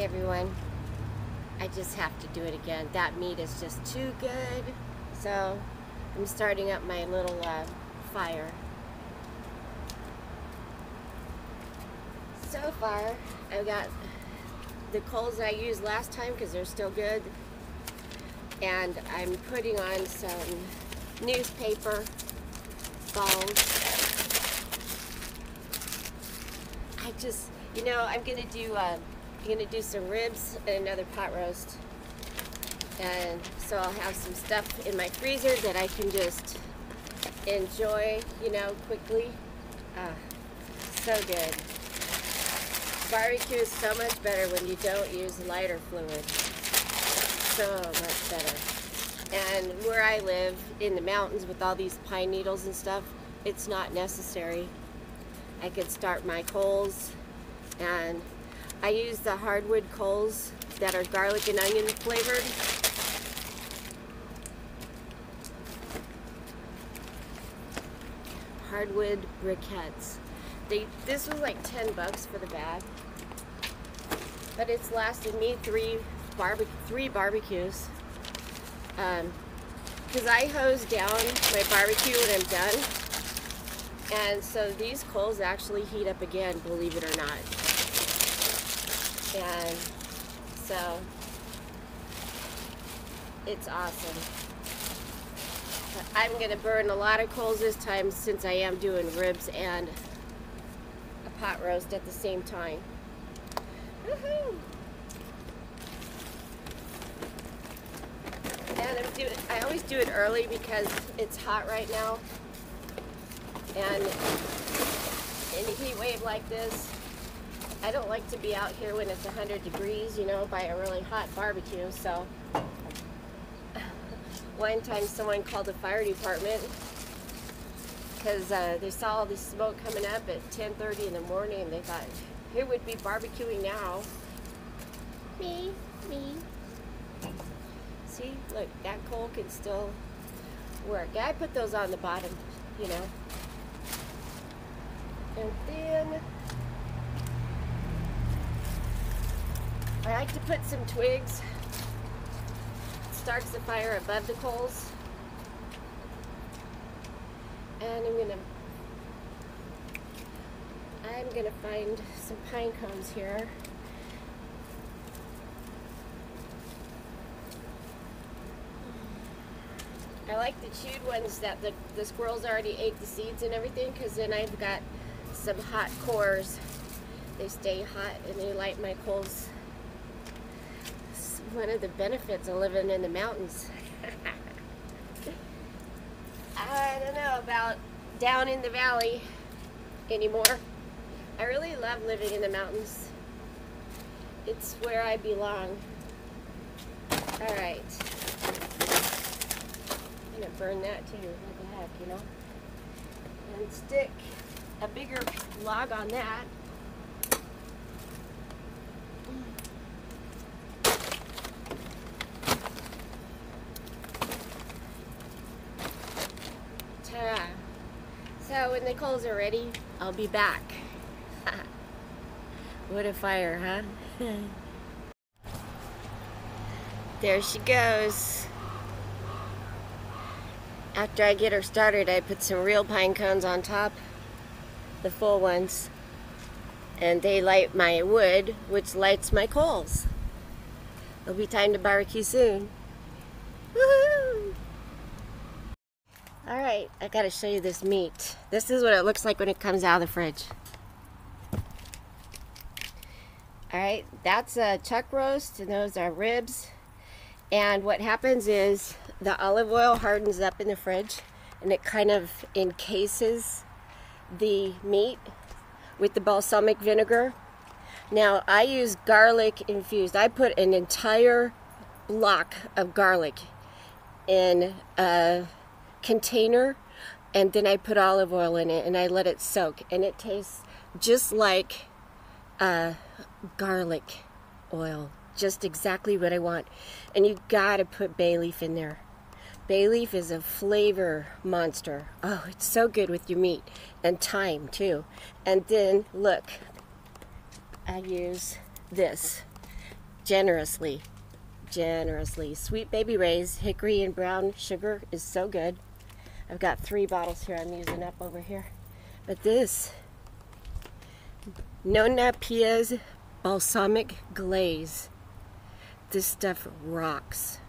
everyone. I just have to do it again. That meat is just too good. So I'm starting up my little fire. So far, I've got the coals I used last time because they're still good. And I'm putting on some newspaper balls. I'm gonna do some ribs and another pot roast, and so I'll have some stuff in my freezer that I can just enjoy, quickly. So good. Barbecue is so much better when you don't use lighter fluid. So much better. And where I live in the mountains with all these pine needles and stuff, it's not necessary. I could start my coals, and I use the hardwood coals that are garlic and onion flavored. Hardwood briquettes. This was like $10 for the bag, but it's lasted me three barbecues. Because I hose down my barbecue when I'm done. And so these coals actually heat up again, believe it or not. And so it's awesome. But I'm going to burn a lot of coals this time since I am doing ribs and a pot roast at the same time. Woohoo! And I always do it early because it's hot right now. And in a heat wave like this, I don't like to be out here when it's 100 degrees, by a really hot barbecue. So one time someone called the fire department because they saw all this smoke coming up at 10:30 in the morning, and they thought, who would be barbecuing now? Me. See, look, that coal can still work. I put those on the bottom, And then I like to put some twigs. It starts the fire above the coals. And I'm gonna find some pine cones here. I like the chewed ones that the squirrels already ate the seeds and everything, because then I've got some hot cores. They stay hot and they light my coals. It's one of the benefits of living in the mountains. I don't know about down in the valley anymore. I really love living in the mountains. It's where I belong. All right. I'm gonna burn that too, what the heck, and stick a bigger log on that. Ta-da! So when the coals are ready, I'll be back. What a fire, huh? There she goes. After I get her started, I put some real pine cones on top, the full ones, and they light my wood, which lights my coals. It'll be time to barbecue soon. Woohoo! All right, I gotta show you this meat. This is what it looks like when it comes out of the fridge. All right, that's a chuck roast, and those are ribs. And what happens is the olive oil hardens up in the fridge, and it kind of encases the meat with the balsamic vinegar. Now I use garlic infused. I put an entire block of garlic in a container, and then I put olive oil in it, and I let it soak, and it tastes just like garlic oil. Just exactly what I want. And you gotta put bay leaf in there. Bay leaf is a flavor monster. Oh, it's so good with your meat. And thyme too. And then look, I use this. generously. Generously. Sweet Baby Ray's hickory and brown sugar is so good. I've got 3 bottles here I'm using up over here. But this Nona Pia's balsamic glaze. This stuff rocks.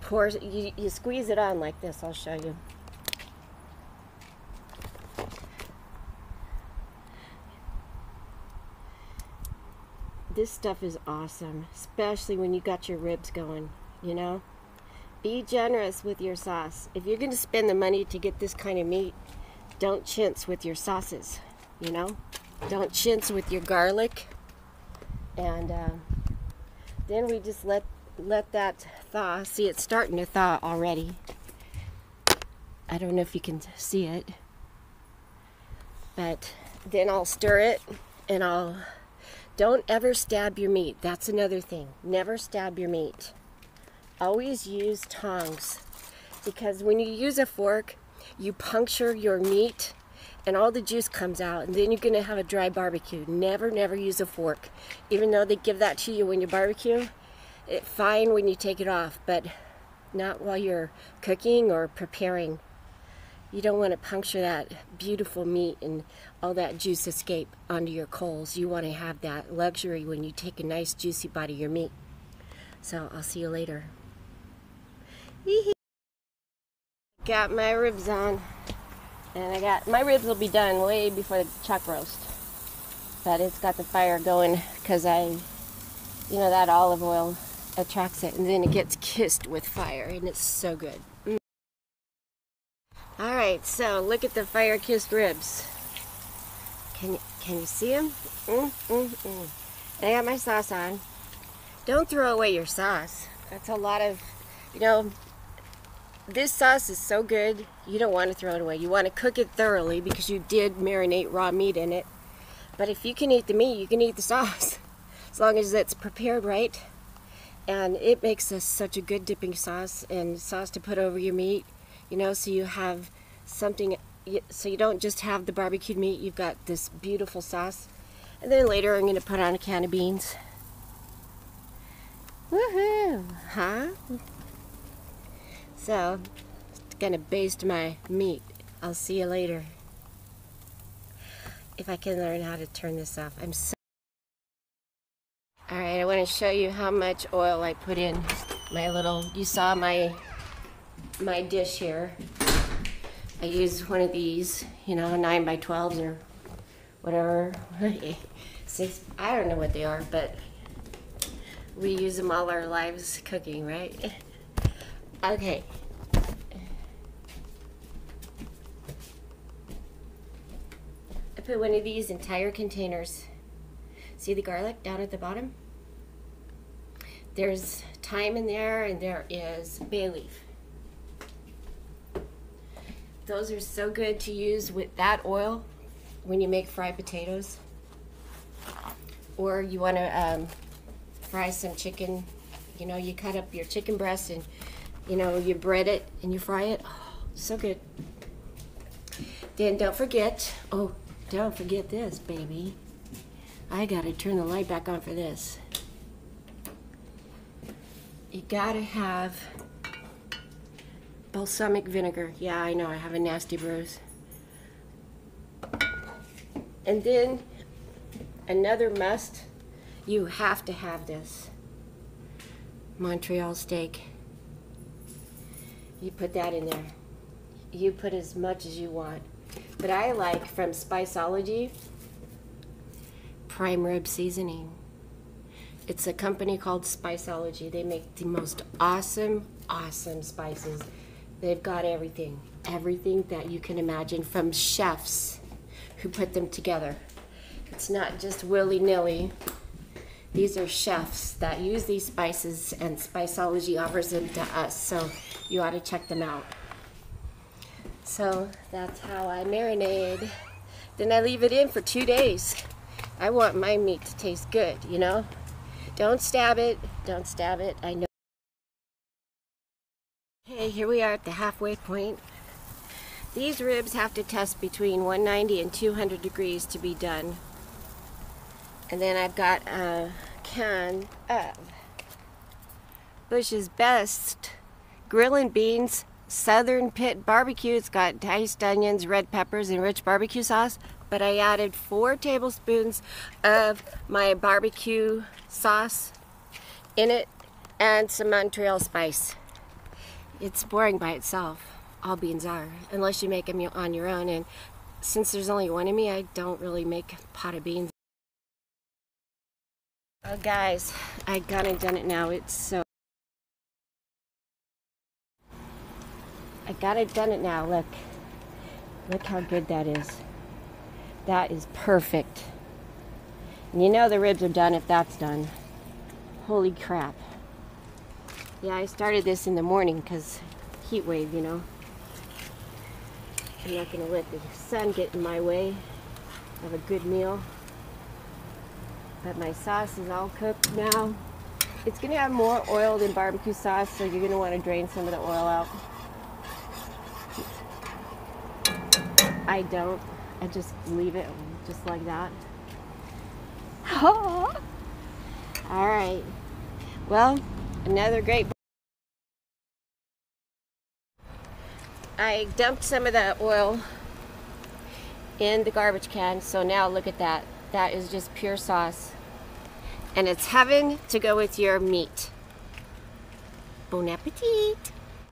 You squeeze it on like this. I'll show you. This stuff is awesome, especially when you got your ribs going, you know? Be generous with your sauce. If you're going to spend the money to get this kind of meat, don't chintz with your sauces, you know? Don't chintz with your garlic. And then we just let that thaw. See, it's starting to thaw already. I don't know if you can see it. But then I'll stir it, and don't ever stab your meat. That's another thing. Never stab your meat. Always use tongs, because when you use a fork, you puncture your meat and all the juice comes out, and then you're going to have a dry barbecue. Never, never use a fork. Even though they give that to you when you barbecue, it's fine when you take it off, but not while you're cooking or preparing. You don't want to puncture that beautiful meat and all that juice escape onto your coals. You want to have that luxury when you take a nice juicy bite of your meat. So I'll see you later. Got my ribs on, and my ribs will be done way before the chuck roast. But it's got the fire going because that olive oil attracts it, and then it gets kissed with fire, and it's so good. Alright, so look at the fire-kissed ribs. Can you see them? I got my sauce on. Don't throw away your sauce. That's a lot of, this sauce is so good, you don't want to throw it away. You want to cook it thoroughly because you did marinate raw meat in it. But if you can eat the meat, you can eat the sauce. As long as it's prepared right. And it makes such a good dipping sauce and sauce to put over your meat. So you have something, so you don't just have the barbecued meat, you've got this beautiful sauce. And then later I'm going to put on a can of beans. Woohoo! Huh? So, going to baste my meat. I'll see you later. If I can learn how to turn this off. Alright, I want to show you how much oil I put in you saw my dish here. I use one of these, 9 by 12s or whatever. 6, I don't know what they are, but we use them all our lives cooking, right? Okay. I put one of these entire containers. See the garlic down at the bottom? There's thyme in there, and there is bay leaf. Those are so good to use with that oil when you make fried potatoes. Or you want to fry some chicken. You cut up your chicken breast and, you bread it and you fry it. Oh, so good. Then don't forget this, baby. I gotta turn the light back on for this. You gotta have balsamic vinegar. Yeah, I know, I have a nasty bruise. And then another must, you have to have this Montreal steak. You put that in there. You put as much as you want. But I like from Spiceology prime rib seasoning. It's a company called Spiceology. They make the most awesome spices. They've got everything that you can imagine, from chefs who put them together. It's not just willy-nilly. These are chefs that use these spices, and Spiceology offers them to us, so you ought to check them out. So that's how I marinade. Then I leave it in for 2 days. I want my meat to taste good, Don't stab it. Don't stab it. I know. Okay, here we are at the halfway point. These ribs have to test between 190 and 200 degrees to be done. And then I've got a can of Bush's Best Grillin' Beans Southern Pit Barbecue. It's got diced onions, red peppers, and rich barbecue sauce. But I added 4 tablespoons of my barbecue sauce in it and some Montreal spice. It's boring by itself. All beans are, unless you make them on your own. And since there's only one of me, I don't really make a pot of beans. Oh guys, I gone and done it now. I got it done it now. Look how good that is. That is perfect. And you know the ribs are done if that's done. Holy crap. Yeah, I started this in the morning because heat wave, you know. I'm not going to let the sun get in my way of a good meal. But my sauce is all cooked now. It's going to have more oil than barbecue sauce, so you're going to want to drain some of the oil out. I don't. I just leave it just like that. All right. Well, another great. I dumped some of the oil in the garbage can, so now look at that. That is just pure sauce. And it's heaven to go with your meat. Bon appetit!